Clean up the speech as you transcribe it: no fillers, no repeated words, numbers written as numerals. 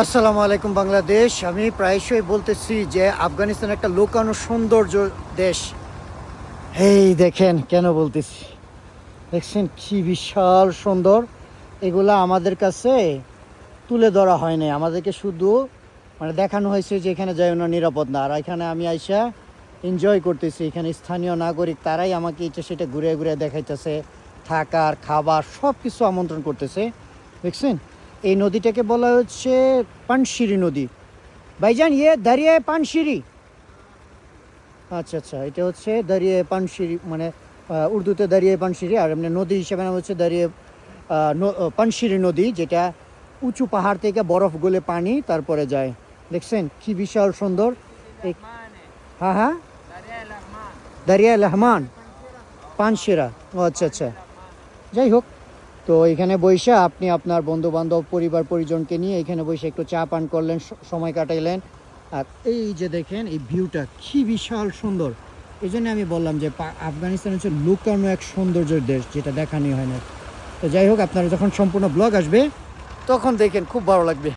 আসসালামু আলাইকুম বাংলাদেশ। আমি প্রায়শই বলতেছি যে আফগানিস্তান একটা লুকানো সৌন্দর্য দেশ। এই দেখেন, কেন বলতেছি, দেখছেন কি বিশাল সুন্দর। এগুলা আমাদের কাছে তুলে ধরা হয় নাই, আমাদেরকে শুধু দেখানো হয়েছে যে এখানে যাই না, নিরাপদ না। আর এখানে আমি আইসা এনজয় করতেছি। এখানে স্থানীয় নাগরিক তারাই আমাকে এটা সেটা ঘুরে ঘুরে দেখাইতেছে, থাকার খাবার সব কিছু আমন্ত্রণ করতেছে। দেখছেন, এই নদীটাকে বলা হচ্ছে পানশিরি নদী। ভাইজান ইয়ে দাঁড়িয়ে পানশিরি। আচ্ছা আচ্ছা, এটা হচ্ছে দাঁড়িয়ে পানশিরি, উর্দুতে দাঁড়িয়ে পানশিরি। আর এমনি নদী হিসেবে নাম হচ্ছে দাঁড়িয়ে পানশিরি নদী, যেটা উঁচু পাহাড় থেকে বরফ গলে পানি তারপরে যায়। দেখছেন কি বিশাল সুন্দর। হ্যাঁ হ্যাঁ, দারিয়া রহমান, পানশিরা। ও আচ্ছা আচ্ছা, যাই হোক। তো এখানে বৈশা আপনি আপনার বন্ধু বান্ধব পরিবার পরিজনকে নিয়ে এখানে বসে একটু চা পান করলেন, সময় কাটাইলেন। আর এই যে দেখেন এই ভিউটা কি বিশাল সুন্দর। এই জন্য আমি বললাম যে আফগানিস্তান হচ্ছে লুকানো এক সৌন্দর্যের দেশ, যেটা দেখানি হয় না। তো যাই হোক, আপনারা যখন সম্পূর্ণ ব্লগ আসবে তখন দেখেন, খুব ভালো লাগবে।